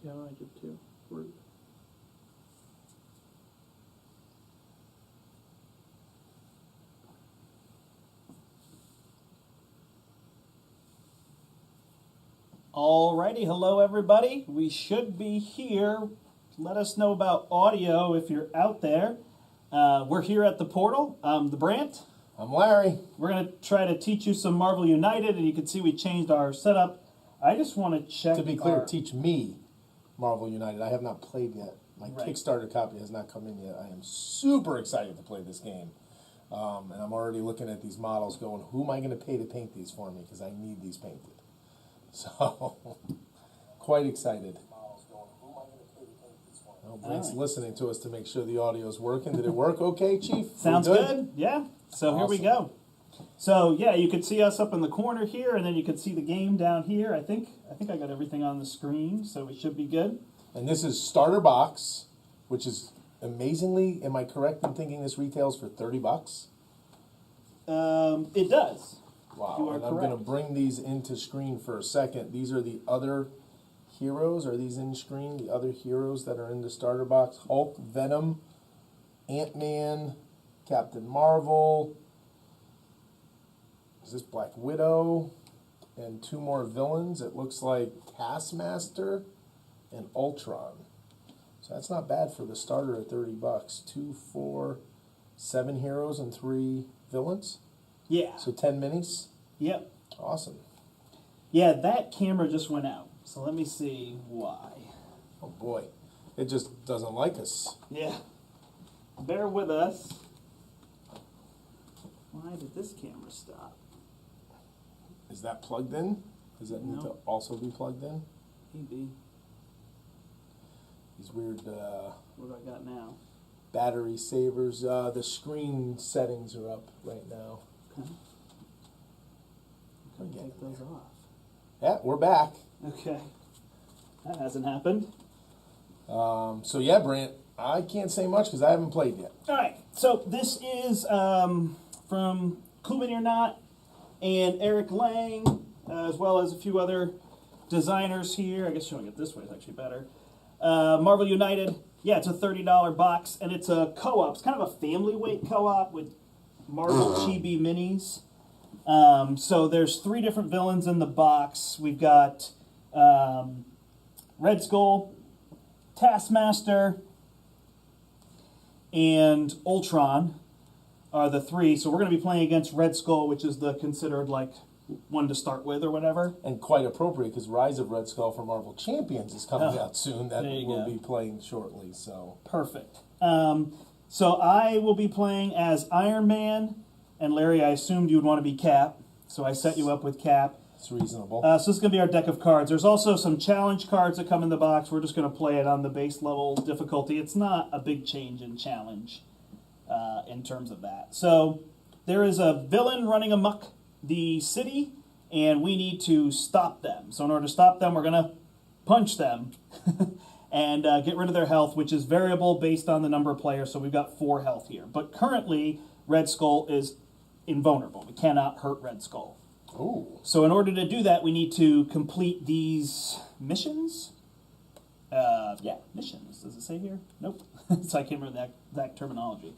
Yeah, I did too. Rude. Alrighty, hello everybody. We should be here. Let us know about audio if you're out there. We're here at the portal. I'm the Brandt. I'm Larry. We're going to try to teach you some Marvel United, and you can see we changed our setup. I just want to check. To be clear, teach me Marvel United. I have not played yet. My Right. Kickstarter copy has not come in yet. I am super excited to play this game. And I'm already looking at these models going, who am I going to pay to paint these for me? Because I need these painted. So, quite excited. Oh, Brent's listening to us to make sure the audio is working. Did it work okay, Chief? Sounds good? Yeah. So Awesome. Here we go. So yeah, you could see us up in the corner here, and then you could see the game down here. I think I got everything on the screen, so we should be good. And this is starter box, which is amazingly, am I correct in thinking this retails for $30? It does. Wow, You are and I'm going to correct. bring these into screen for a second. These are the other heroes. Are these in screen? The other heroes that are in the starter box? Hulk, Venom, Ant-Man, Captain Marvel. Is this Black Widow? And two more villains. It looks like Taskmaster and Ultron. So that's not bad for the starter at $30. 2, 4, 7 heroes and 3 villains. Yeah. So 10 minis. Yep. Awesome. Yeah, that camera just went out. So let me see why. Oh boy. It just doesn't like us. Yeah. Bear with us. Why did this camera stop? Is that plugged in? Does that need to No. also be plugged in? Maybe. These weird What do I got now? battery savers. The screen settings are up right now. Okay. We're getting Take those off. Yeah, we're back. Okay. That hasn't happened. So yeah, Brant, I can't say much because I haven't played yet. All right. So this is from Cool Mini or Not and Eric Lang, as well as a few other designers here. I guess showing it this way is actually better. Marvel United. Yeah, it's a $30 box, and it's a co-op. It's kind of a family weight co-op with Marvel Chibi minis. So there's 3 different villains in the box. We've got Red Skull, Taskmaster, and Ultron are the 3. So we're going to be playing against Red Skull, which is the considered like one to start with or whatever. And quite appropriate because Rise of Red Skull for Marvel Champions is coming out soon. That there you we'll go. be playing shortly. So Perfect. So I will be playing as Iron Man, and Larry, I assumed you would want to be Cap, so I set you up with Cap. it's reasonable. So this is going to be our deck of cards. There's also some challenge cards that come in the box. We're just going to play it on the base level difficulty. It's not a big change in challenge in terms of that. So there is a villain running amok the city, and we need to stop them. So in order to stop them, we're going to punch them and get rid of their health, which is variable based on the number of players. So we've got 4 health here. But currently, Red Skull is invulnerable. We cannot hurt Red Skull. Ooh. So in order to do that, we need to complete these missions. Yeah, missions. Does it say here? Nope. So I can't remember that terminology.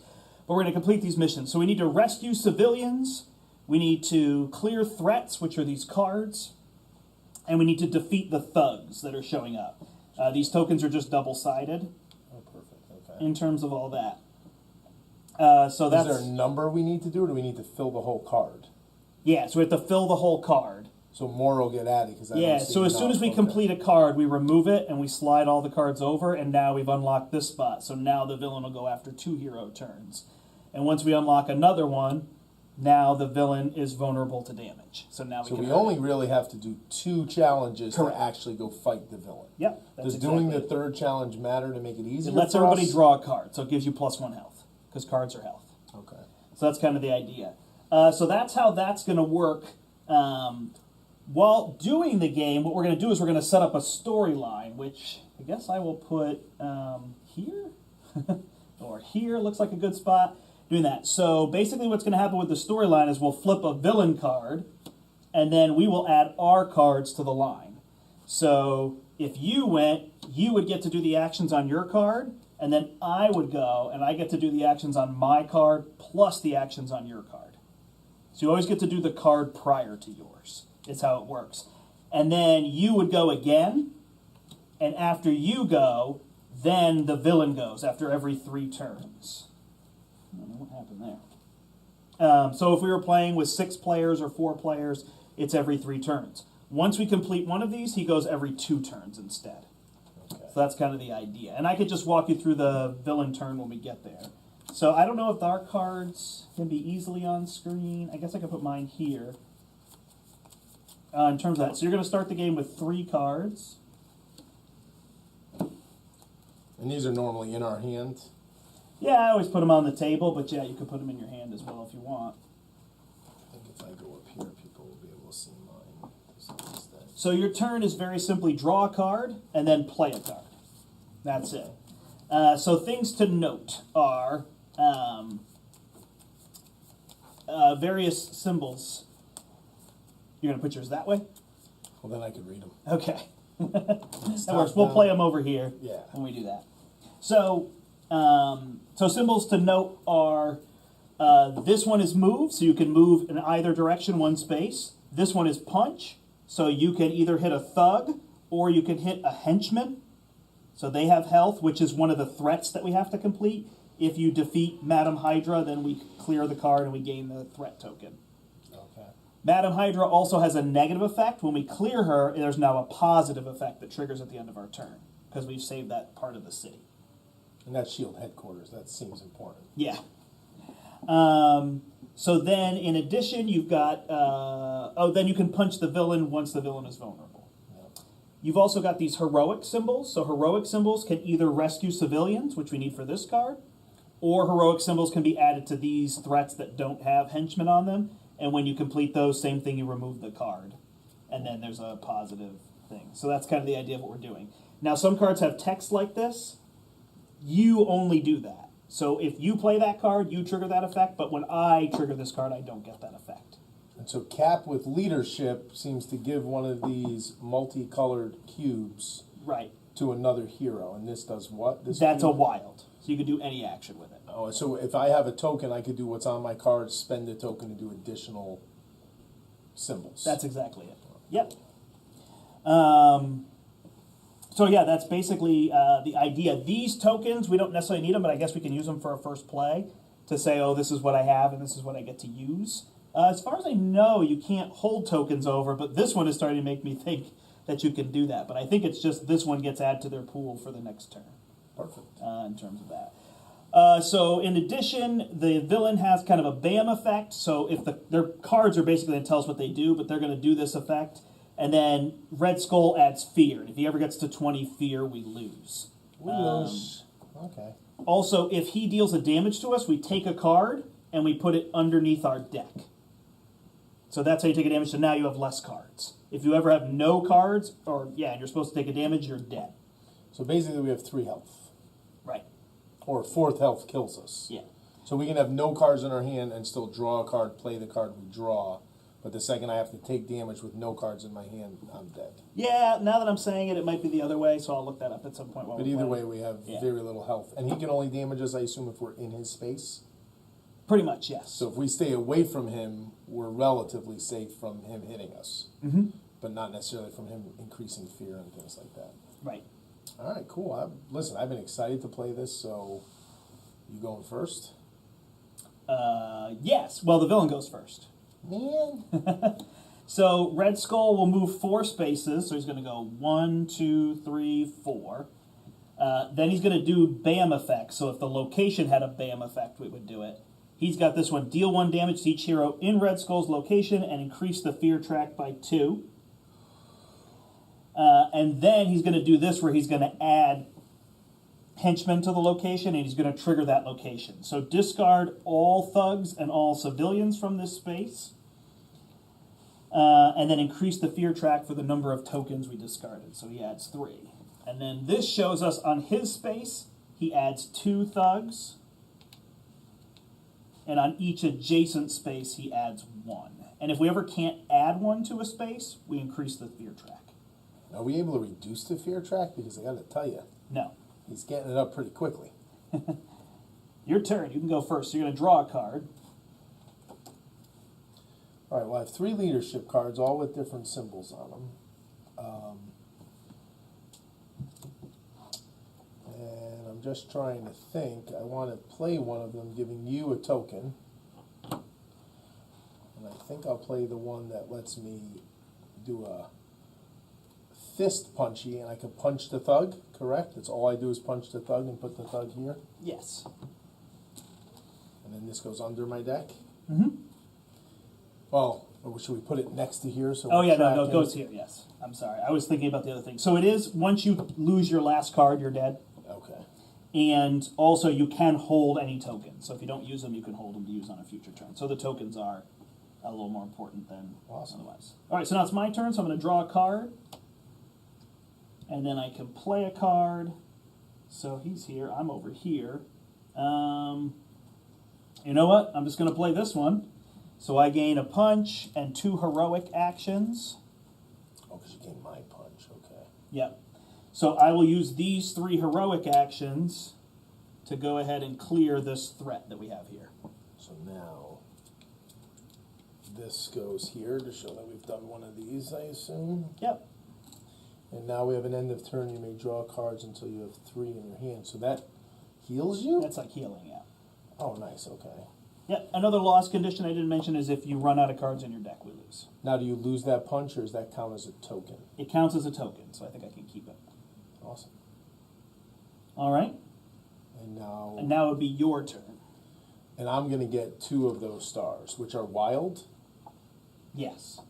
But we're going to complete these missions. So we need to rescue civilians. We need to clear threats, which are these cards. And we need to defeat the thugs that are showing up. These tokens are just double-sided Oh, perfect. Okay. in terms of all that. So Is that's... there a number we need to do, or do we need to fill the whole card? Yeah, so we have to fill the whole card. So more will get added because Yeah, so as soon as we complete a card, we remove it and we slide all the cards over, and now we've unlocked this spot. So now the villain will go after 2 hero turns. And once we unlock another one, now the villain is vulnerable to damage. So now So we can... we only really have to do 2 challenges Correct. to actually go fight the villain. Yep. That's Does doing the exactly it. 3rd challenge matter to make it easier? It lets for everybody us? draw a card, so it gives you +1 health, because cards are health. Okay. So that's kind of the idea. So that's how that's going to work. While doing the game, what we're going to do is we're going to set up a storyline, which I guess I will put here or here. Looks like a good spot. Doing that. So basically what's going to happen with the storyline is we'll flip a villain card, and then we will add our cards to the line. So If you went, you would get to do the actions on your card, and then I would go, and I get to do the actions on my card plus the actions on your card. So you always get to do the card prior to yours. It's how it works. And then you would go again, and after you go, then the villain goes after every 3 turns. I don't know what happened there. So if we were playing with 6 players or 4 players, it's every 3 turns. Once we complete one of these, he goes every 2 turns instead. Okay. So that's kind of the idea. And I could just walk you through the villain turn when we get there. So I don't know if our cards can be easily on screen. I guess I could put mine here. In terms of that, so you're going to start the game with 3 cards. And these are normally in our hand. Yeah, I always put them on the table, but yeah, you could put them in your hand as well if you want. I think if I go up here, people will be able to see mine. So your turn is very simply draw a card and then play a card. That's it. So things to note are various symbols. You're going to put yours that way? Well, then I could read them. Okay. That works. We'll play them over here when we do that. So, so symbols to note are this one is move, so you can move in either direction 1 space. This one is punch, so you can either hit a thug or you can hit a henchman. So they have health, which is one of the threats that we have to complete. If you defeat Madam Hydra, then we clear the card and we gain the threat token. Okay. Madam Hydra also has a negative effect. When we clear her, there's now a positive effect that triggers at the end of our turn, because we've saved that part of the city. And that's shield headquarters. That seems important. Yeah. So then, in addition, you've got... then you can punch the villain once the villain is vulnerable. You've also got these heroic symbols. So heroic symbols can either rescue civilians, which we need for this card, or heroic symbols can be added to these threats that don't have henchmen on them. And when you complete those, same thing, you remove the card. And then there's a positive thing. So that's kind of the idea of what we're doing. Now, some cards have text like this. You only do that. So if you play that card, you trigger that effect. But when I trigger this card, I don't get that effect. And so Cap with leadership seems to give one of these multicolored cubes Right. to another hero. And this does what? That's cube? a wild. So you can do any action with it. Oh, so if I have a token, I could do what's on my card, spend the token to do additional symbols. That's exactly it. Yep. So yeah, that's basically the idea. These tokens, we don't necessarily need them, but I guess we can use them for a first play to say, oh, this is what I have and this is what I get to use. As far as I know, you can't hold tokens over, but this one is starting to make me think that you can do that. But I think it's just this one gets added to their pool for the next turn. Perfect. In terms of that. So in addition, the villain has kind of a BAM effect. So if their cards are basically going to tell us what they do, but they're going to do this effect. And then Red Skull adds fear. And if he ever gets to 20 fear, we lose. We lose. Okay. Also, if he deals a damage to us, we take a card and we put it underneath our deck. So that's how you take a damage. So now you have less cards. If you ever have no cards, and you're supposed to take a damage, you're dead. So basically we have 3 health. Right. Or 4th health kills us. Yeah. So we can have no cards in our hand and still draw a card, play the card we draw. But the second I have to take damage with no cards in my hand, I'm dead. Yeah, now that I'm saying it, it might be the other way, so I'll look that up at some point. But either way, we have very little health. And he can only damage us, I assume, if we're in his space? Pretty much, yes. So if we stay away from him, we're relatively safe from him hitting us. Mm-hmm. But not necessarily from him increasing fear and things like that. Right. All right, cool. Listen, I've been excited to play this, so you going first? Yes. Well, the villain goes first. Man. So Red Skull will move 4 spaces. So he's going to go 1, 2, 3, 4. Then he's going to do BAM effects. So if the location had a BAM effect, we would do it. He's got this one: deal 1 damage to each hero in Red Skull's location and increase the fear track by 2. And then he's going to do this where he's going to add henchmen to the location, and he's going to trigger that location. So discard all thugs and all civilians from this space, and then increase the fear track for the number of tokens we discarded. So he adds 3. And then this shows us on his space, he adds 2 thugs, and on each adjacent space, he adds 1. And if we ever can't add 1 to a space, we increase the fear track. Are we able to reduce the fear track? Because I got to tell you, No. he's getting it up pretty quickly. Your turn. You can go first. So you're going to draw a card. All right, well, I have 3 leadership cards, all with different symbols on them. And I'm just trying to think. I want to play one of them, giving you a token. And I think I'll play the one that lets me do a fist punchy, and I can punch the thug, correct? That's all I do is punch the thug and put the thug here. Yes. And then this goes under my deck. Mm-hmm. Well, or should we put it next to here? So Oh, we're yeah, no, it tracking? goes here, yes. I'm sorry. I was thinking about the other thing. So it is, once you lose your last card, you're dead. Okay. And also, you can hold any tokens. So if you don't use them, you can hold them to use on a future turn. So the tokens are a little more important than Awesome. otherwise. All right, so now it's my turn, so I'm going to draw a card. And then I can play a card. So he's here. I'm over here. You know what? I'm just going to play this one. So I gain a punch and 2 heroic actions. Oh, because you gained my punch. Okay. Yep. So I will use these 3 heroic actions to go ahead and clear this threat that we have here. So now this goes here to show that we've done one of these, I assume. Yep. And now we have an end of turn. You may draw cards until you have 3 in your hand. So that heals you? That's like healing, yeah. Oh, nice. Okay. Yep. Another loss condition I didn't mention is if you run out of cards in your deck, we lose. Now, do you lose that punch, or does that count as a token? It counts as a token, so I think I can keep it. Awesome. All right. And now, And now it would be your turn. and I'm going to get 2 of those stars, which are wild. Yes.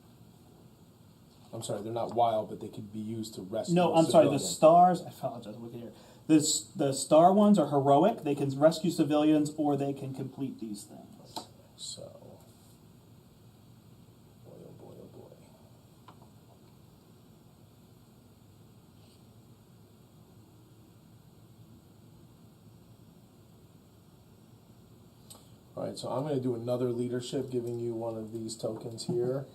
I'm sorry, they're not wild, but they could be used to rescue. No, a I'm sorry. The civilian. stars. I apologize. Look at here. The star ones are heroic. They can rescue civilians, or they can complete these things. So, boy, oh boy, oh boy. All right, so I'm going to do another leadership, giving you one of these tokens here.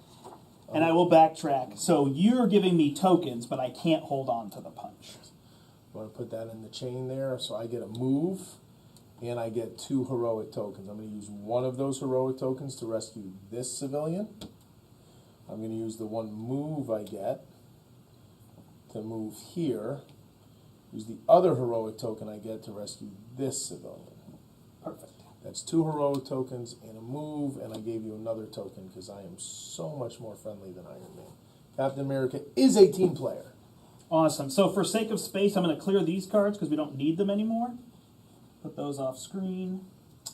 And I will backtrack. So you're giving me tokens, but I can't hold on to the punch. I'm going to put that in the chain there, so I get a move, and I get 2 heroic tokens. I'm going to use one of those heroic tokens to rescue this civilian. I'm going to use the one move I get to move here. Use the other heroic token I get to rescue this civilian. Perfect. That's 2 heroic tokens and a move, and I gave you another token because I am so much more friendly than Iron Man. Captain America is a team player. Awesome. So for sake of space, I'm going to clear these cards because we don't need them anymore. Put those off screen.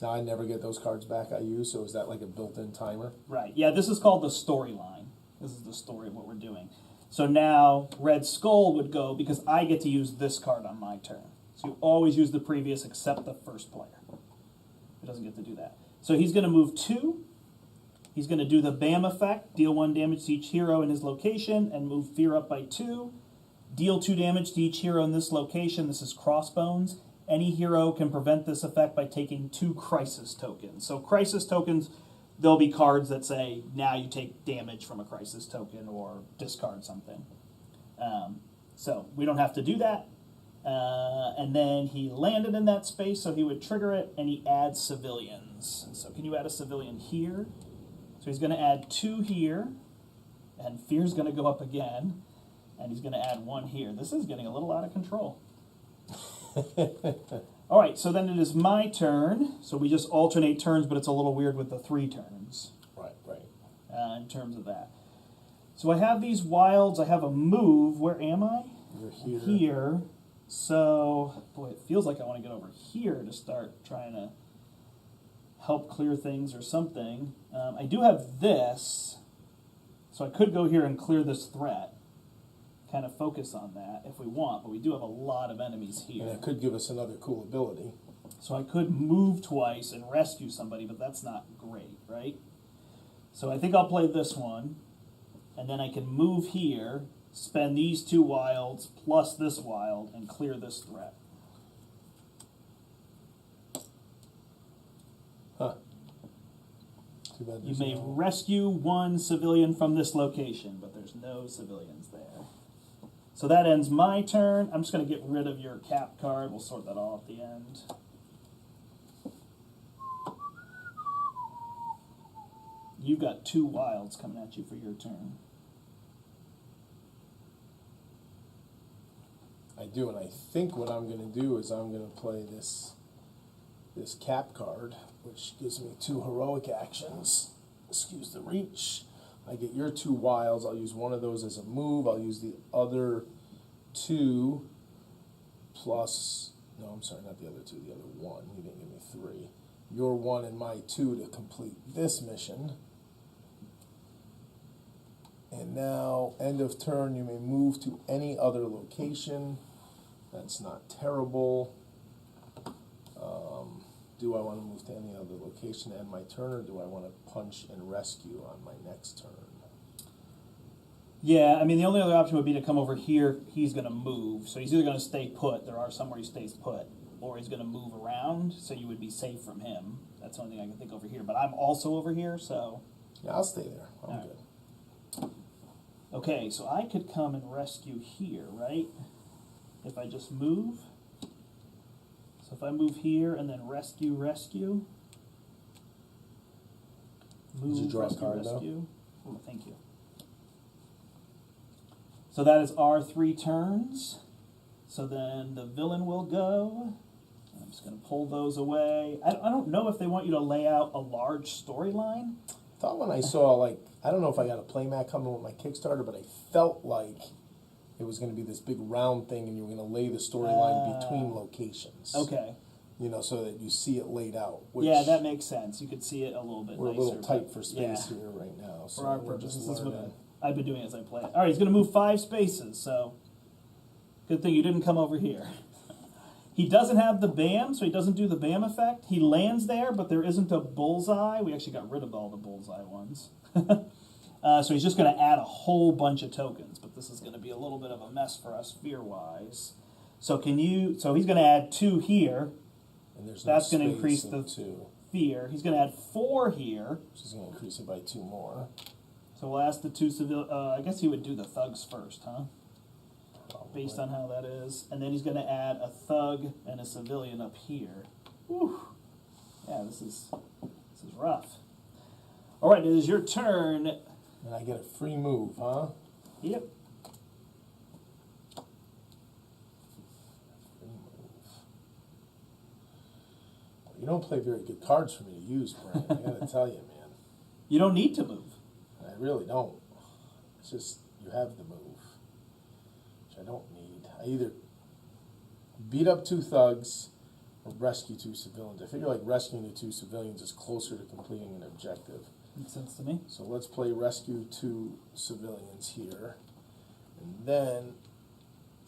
Now, I never get those cards back I use, so is that like a built-in timer? Right. Yeah, this is called the storyline. This is the story of what we're doing. So now Red Skull would go because I get to use this card on my turn. So you always use the previous except the first player. He doesn't get to do that. So he's going to move 2. He's going to do the BAM effect, deal 1 damage to each hero in his location, and move fear up by 2. Deal 2 damage to each hero in this location. This is Crossbones. Any hero can prevent this effect by taking 2 crisis tokens. So crisis tokens, there'll be cards that say, now you take damage from a crisis token or discard something. So we don't have to do that. And then he landed in that space, so he would trigger it, and he adds civilians. So can you add a civilian here? So he's going to add 2 here, and fear's going to go up again, and he's going to add 1 here. This is getting a little out of control. All right, so then it is my turn. So we just alternate turns, but it's a little weird with the 3 turns. Right, right. In terms of that. So I have these wilds. I have a move. Where am I? You're here. Here. So, boy, it feels like I want to get over here to start trying to help clear things or something. I do have this, so I could go here and clear this threat. Kind of focus on that if we want, but we do have a lot of enemies here. And it could give us another cool ability. So I could move twice and rescue somebody, but that's not great, right? So I think I'll play this one, and then I can move here, spend these 2 wilds plus this wild, and clear this threat. Huh. Too bad You there's may no- rescue 1 civilian from this location, but there's no civilians there. So that ends my turn. I'm just going to get rid of your cap card. We'll sort that all at the end. You've got 2 wilds coming at you for your turn. I do, and I think what I'm going to do is I'm going to play this cap card, which gives me 2 heroic actions. Excuse the reach. I get your 2 wilds. I'll use one of those as a move. I'll use the other 2 plus, no, I'm sorry, not the other 2, the other 1. You didn't give me 3. Your 1 and my 2 to complete this mission. And now, end of turn, you may move to any other location. That's not terrible. Do I want to move to any other location to end my turn, or do I want to punch and rescue on my next turn? Yeah, I mean, the only other option would be to come over here. He's going to move. So he's either going to stay put. There are some where he stays put. Or he's going to move around, so you would be safe from him. That's the only thing I can think over here. But I'm also over here, so... Yeah, I'll stay there. I'm All good. Okay, so I could come and rescue here, right? If I just move. So if I move here and then rescue. Move, Did you draw a rescue, card, though? rescue. Oh, thank you. So that is our 3 turns. So then the villain will go. I'm just going to pull those away. I don't know if they want you to lay out a large storyline. I thought when I saw, like, I don't know if I got a playmat coming with my Kickstarter, but I felt like it was going to be this big round thing and you were going to lay the storyline between locations. Okay. You know, so that you see it laid out. Which Yeah, that makes sense. You could see it a little bit we're nicer. a little tight but for space yeah, here right now. So for our we're purposes. just This is what learning. I've been doing as I play it. All right, he's going to move 5 spaces, so good thing you didn't come over here. He doesn't have the BAM, so he doesn't do the BAM effect. He lands there, but there isn't a bullseye. We actually got rid of all the bullseye ones. So he's just going to add a whole bunch of tokens, but this is going to be a little bit of a mess for us fear-wise. So so he's going to add 2 here. And there's That's no going to increase space the in 2, fear. He's going to add 4 here. which is going to increase it by 2 more. So we'll ask the 2 civil. I guess he would do the thugs first, huh? Probably. Based on how that is. And then he's going to add a thug and a civilian up here. Whew. Yeah, this is rough. All right, it is your turn. And I get a free move, huh? Yep. Free move. Well, you don't play very good cards for me to use, Brent. I got to tell you, man. You don't need to move. I really don't. It's just you have the move, which I don't need. I either beat up 2 thugs or rescue 2 civilians. I figure like rescuing the 2 civilians is closer to completing an objective. Makes sense to me. So let's play rescue 2 civilians here. And then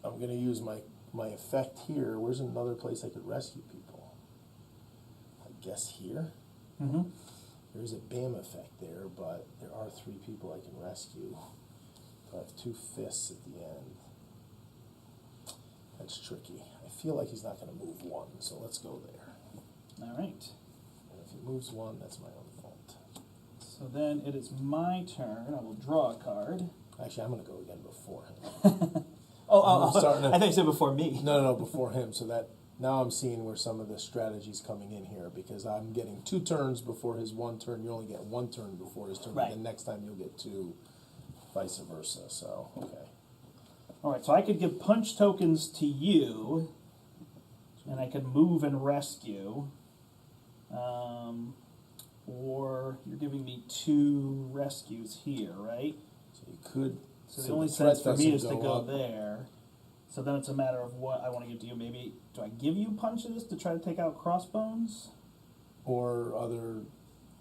I'm going to use my effect here. Where's another place I could rescue people? I guess here. Mm-hmm. There's a BAM effect there, but there are 3 people I can rescue. So I have 2 fists at the end. That's tricky. I feel like he's not going to move 1, so let's go there. All right. And if he moves 1, that's my own fault. So then it is my turn. I will draw a card. Actually, I'm going to go again before him. Oh, starting to- I thought you said before me. No, before him. So that now I'm seeing where some of the strategy's coming in here, because I'm getting 2 turns before his 1 turn. You only get 1 turn before his turn. Right. But the next time you'll get 2, vice versa. So, okay. All right, so I could give punch tokens to you, and I could move and rescue. Or you're giving me 2 rescues here, right? So you could. So the only threat sense for me doesn't is to go up. there. So then it's a matter of what I want to give to you. Maybe, do I give you punches to try to take out crossbones? Or other.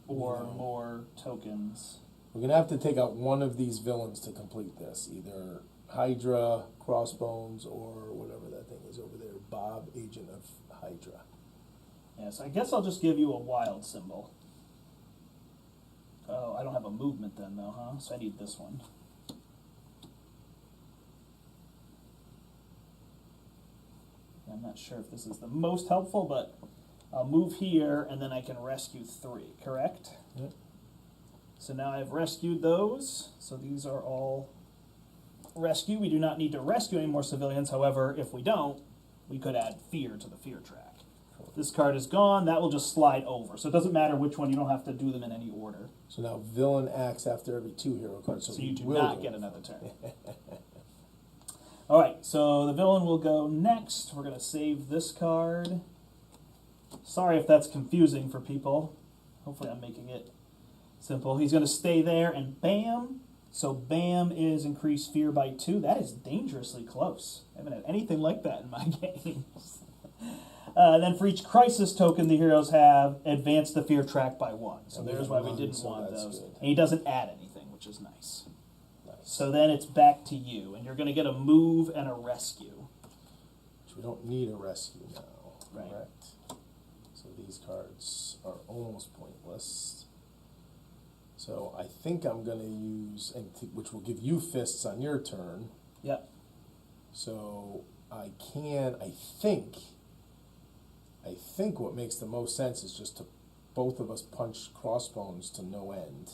Or No. more tokens? We're going to have to take out one of these villains to complete this. Either Hydra, Crossbones, or whatever that thing is over there. Bob, Agent of Hydra. Yeah, so I guess I'll just give you a wild symbol. Oh, I don't have a movement then, though, huh? So I need this one. I'm not sure if this is the most helpful, but I'll move here, and then I can rescue 3, correct? Yep. So now I've rescued those. So these are all rescue. We do not need to rescue any more civilians. However, if we don't, we could add fear to the fear track. This card is gone. That will just slide over. So it doesn't matter which one. You don't have to do them in any order. So now villain acts after every 2 hero cards. So you do not get another turn. All right, so the villain will go next. We're going to save this card. Sorry if that's confusing for people. Hopefully I'm making it simple. He's going to stay there, and bam. So bam is increased fear by 2. That is dangerously close. I haven't had anything like that in my games. Then for each crisis token the heroes have, advance the fear track by 1. So And there's we why have we none, didn't so want that's those. good. And he doesn't add anything, which is nice. Nice. So then it's back to you, and you're going to get a move and a rescue. Which we don't need a rescue now. Right. Correct. So these cards are almost pointless. So I think I'm going to use, which will give you fists on your turn. Yep. So I think what makes the most sense is just to both of us punch crossbones to no end.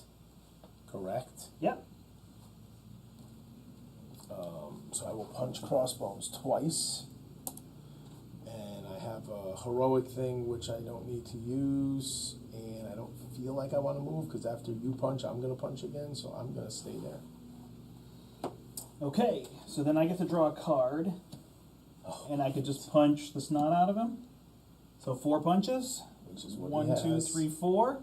Correct? Yep. So I will punch crossbones twice. And I have a heroic thing which I don't need to use. And I don't feel like I want to move because after you punch, I'm going to punch again. So I'm going to stay there. Okay, so then I get to draw a card, and I could just punch the snot out of him. So 4 punches. Which is what 1, he has, 2, 3, 4.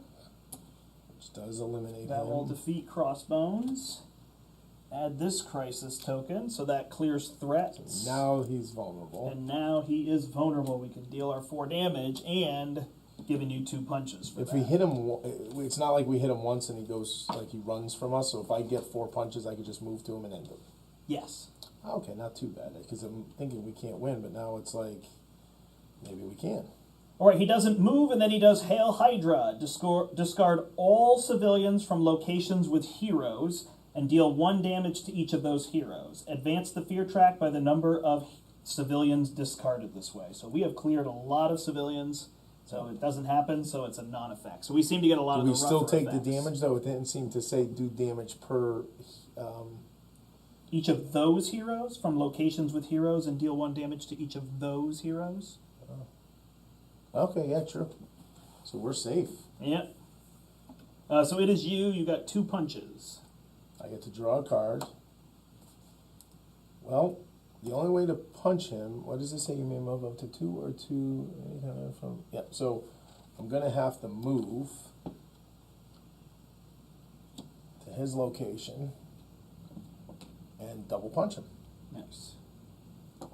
Which does eliminate That him. will defeat crossbones. Add this crisis token, so that clears threats. Now he's vulnerable. And now he is vulnerable. We can deal our 4 damage and giving you 2 punches for If that. we hit him, it's not like we hit him once and he goes, like he runs from us. So if I get 4 punches, I could just move to him and end him. Yes. Okay, not too bad. Because I'm thinking we can't win, but now it's like, maybe we can. All right, he doesn't move, and then he does Hail Hydra. Discard all civilians from locations with heroes and deal 1 damage to each of those heroes. Advance the fear track by the number of civilians discarded this way. So we have cleared a lot of civilians, so it doesn't happen, so it's a non-effect. So we seem to get a lot Do of the we still rougher take effects. the damage, though? It didn't seem to say do damage per... Each of those heroes from locations with heroes and deal 1 damage to each of those heroes. Okay, yeah, true. So we're safe. Yep. So it is you. You got 2 punches. I get to draw a card. Well, the only way to punch him, what does it say? You may move up to 2 or 2, anything from... Yep, so I'm going to have to move to his location and double punch him. Nice. And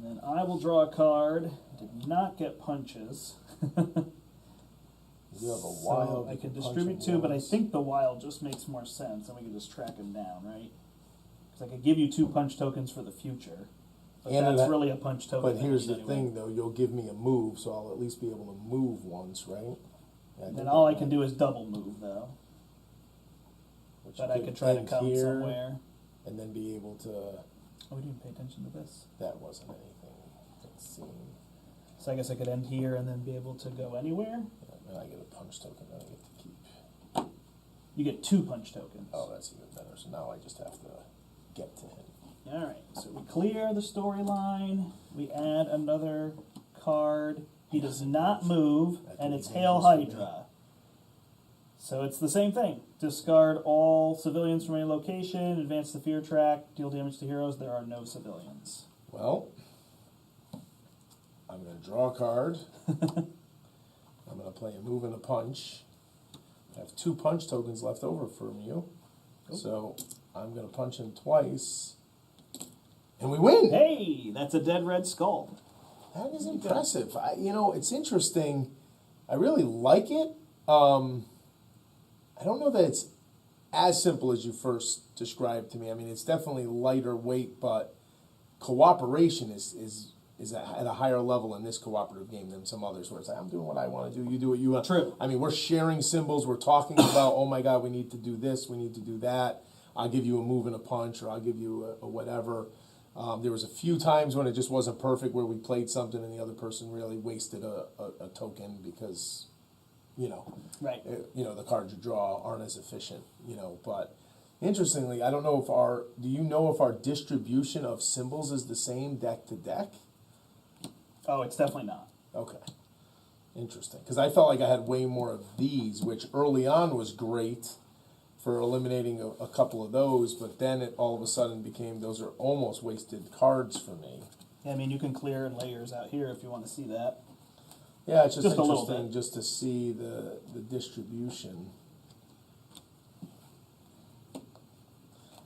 then I will draw a card. Did not get punches. You have a wild. So I you can punch distribute him 2, but I once. think the wild just makes more sense, and we can just track him down, right? Because I could give you 2 punch tokens for the future. But And that's that- really a punch token. But I here's need the anyway. thing, though. You'll give me a move, so I'll at least be able to move once, right? Yeah, Then all I can do is double move, though. Which But you I could try to end come here somewhere. and then be able to. Oh, we didn't pay attention to this. That wasn't anything. It seemed. So I guess I could end here and then be able to go anywhere. Yeah, and I get a punch token that I get to keep. You get 2 punch tokens. Oh, that's even better. So now I just have to get to him. All right, so we clear the storyline. We add another card. He does not move, That and could it's be Hail dangerous for me. Hydra. So it's the same thing. Discard all civilians from a location, advance the fear track, deal damage to heroes. There are no civilians. Well, I'm going to draw a card. I'm going to play a move and a punch. I have 2 punch tokens left over from you. Cool. So I'm going to punch him twice. And we win! Hey, that's a dead red skull. That is impressive. It's interesting. I really like it. I don't know that it's as simple as you first described to me. I mean, it's definitely lighter weight, but cooperation is at a higher level in this cooperative game than some others where it's like, I'm doing what I want to do, you do what you want. True. I mean, we're sharing symbols. We're talking about, oh my God, we need to do this, we need to do that. I'll give you a move and a punch, or I'll give you a whatever. There was a few times when it just wasn't perfect, where we played something and the other person really wasted a token because, Right. the cards you draw aren't as efficient, but Interestingly, I don't know if do you know if our distribution of symbols is the same deck to deck? Oh, it's definitely not. Okay. Interesting. Because I felt like I had way more of these, which early on was great for eliminating a couple of those, but then it all of a sudden became, those are almost wasted cards for me. Yeah, I mean, you can clear layers out here if you want to see that. Yeah, it's just Just a little interesting bit. just to see the distribution.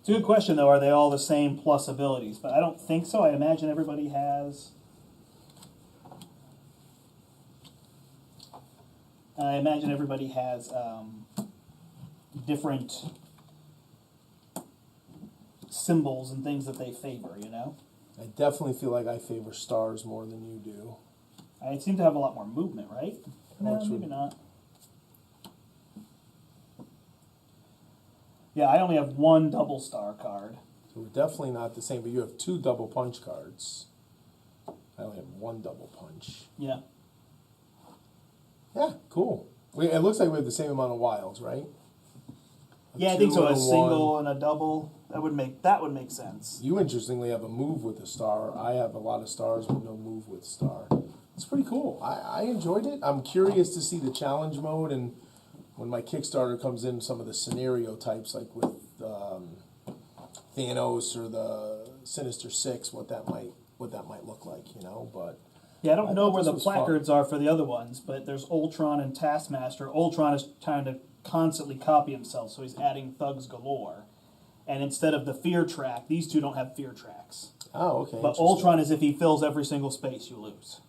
It's a good question, though. Are they all the same plus abilities? But I don't think so. I imagine everybody has... different symbols and things that they favor, you know? I definitely feel like I favor stars more than you do. I seem to have a lot more movement, right? No, Which maybe would- not. Yeah, I only have one double star card. So we're definitely not the same, but you have 2 double punch cards. I only have 1 double punch. Yeah. Yeah, cool. It looks like we have the same amount of wilds, right? Yeah, I think so. A 2 and single 1. and a double. That would make sense. You interestingly have a move with a star. I have a lot of stars with no move with star. It's pretty cool. I enjoyed it. I'm curious to see the challenge mode, and when my Kickstarter comes in, some of the scenario types, like with Thanos or the Sinister Six, what that might look like, you know. But Yeah, I don't I know thought where this the was fun. placards are for the other ones, but there's Ultron and Taskmaster. Ultron is trying to constantly copy himself, so he's adding thugs galore. And instead of the fear track, these two don't have fear tracks. oh, okay. But interesting. Ultron is if he fills every single space, you lose.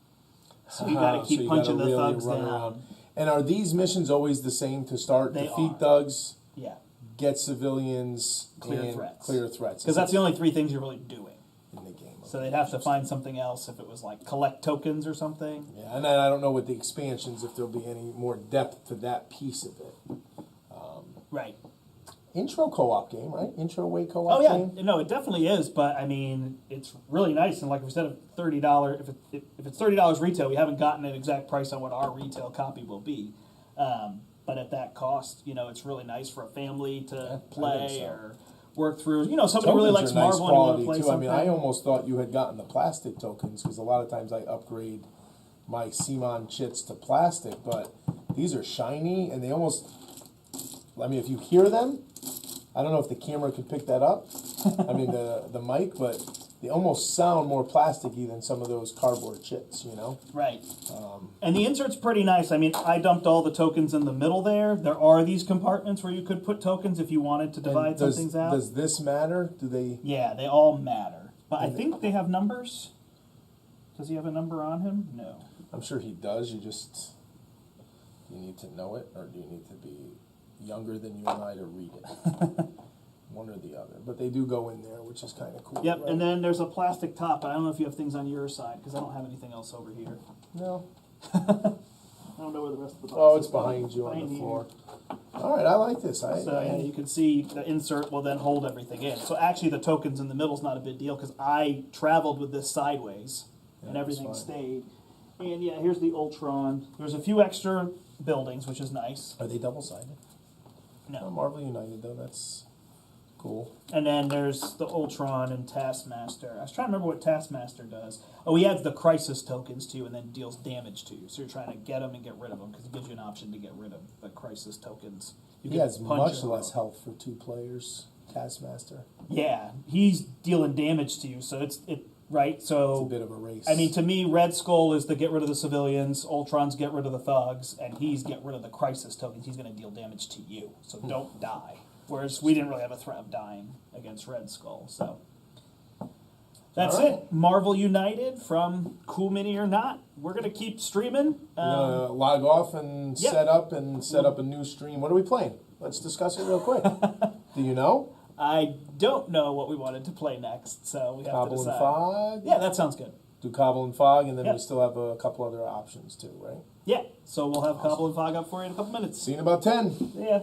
So you got to So keep you punching gotta the really thugs run down. around. And are these missions always the same to start? They Defeat are. thugs, Yeah, get civilians, Clear and threats. clear threats. because that's the only 3 things you're really doing. in the game. So they'd have to find something else if it was like collect tokens or something. Yeah, and I don't know with the expansions if there'll be any more depth to that piece of it. Right. Intro co-op game, right? Intro way co-op Oh yeah, game. no, it definitely is. But I mean, it's really nice. And like we said, $30. If it's $30 retail, we haven't gotten an exact price on what our retail copy will be. But at that cost, you know, it's really nice for a family to I play think so. or work through. You know, somebody really likes Tokens are nice Marvel and you want quality to play too. something. I mean, I almost thought you had gotten the plastic tokens because a lot of times I upgrade my CMON chits to plastic, but these are shiny and they almost. I mean, if you hear them, I don't know if the camera can pick that up. I mean, the mic, but they almost sound more plasticky than some of those cardboard chits, you know? Right. And the insert's pretty nice. I mean, I dumped all the tokens in the middle there. There are these compartments where you could put tokens if you wanted to divide And some things out. Does this matter? Do they? Yeah, they all matter. But I think they have numbers. Does he have a number on him? No. I'm sure he does. Do you need to know it, or do you need to be younger than you and I to read it? One or the other. But they do go in there, which is kind of cool. Yep, right? and then there's a plastic top, but I don't know if you have things on your side, because I don't have anything else over here. No. I don't know where the rest of the box Oh, is. it's behind you on Behind the here. floor. All right, I like this. So yeah, you can see the insert will then hold everything in. So actually the tokens in the middle is not a big deal, because I traveled with this sideways, and Yeah, everything that's fine. stayed. And yeah, here's the Ultron. There's a few extra buildings, which is nice. Are they double-sided? No. Marvel United, though. That's cool. And then there's the Ultron and Taskmaster. I was trying to remember what Taskmaster does. Oh, he adds the crisis tokens too, and then deals damage to you. So you're trying to get them and get rid of them, because it gives you an option to get rid of the crisis tokens. You He can has punch much him. less health for 2 players, Taskmaster. Yeah, he's dealing damage to you, so it's right. It's So a bit of a race. I mean, to me, Red Skull is the get rid of the civilians, Ultron's get rid of the thugs, and he's get rid of the crisis tokens. He's going to deal damage to you, so don't die. Whereas we didn't really have a threat of dying against Red Skull, so that's All right. it. Marvel United from Cool Mini or Not. We're going to keep streaming. log off and yeah. set up a new stream. What are we playing? Let's discuss it real quick. Do you know? I don't know what we wanted to play next, so we have to Cobble and decide. Fog? Yeah, that sounds good. Do Cobble and Fog, and then Yep. we still have a couple other options too, right? Yeah, so we'll have Cobble and Fog up for you in a couple minutes. See you in about 10. Yeah.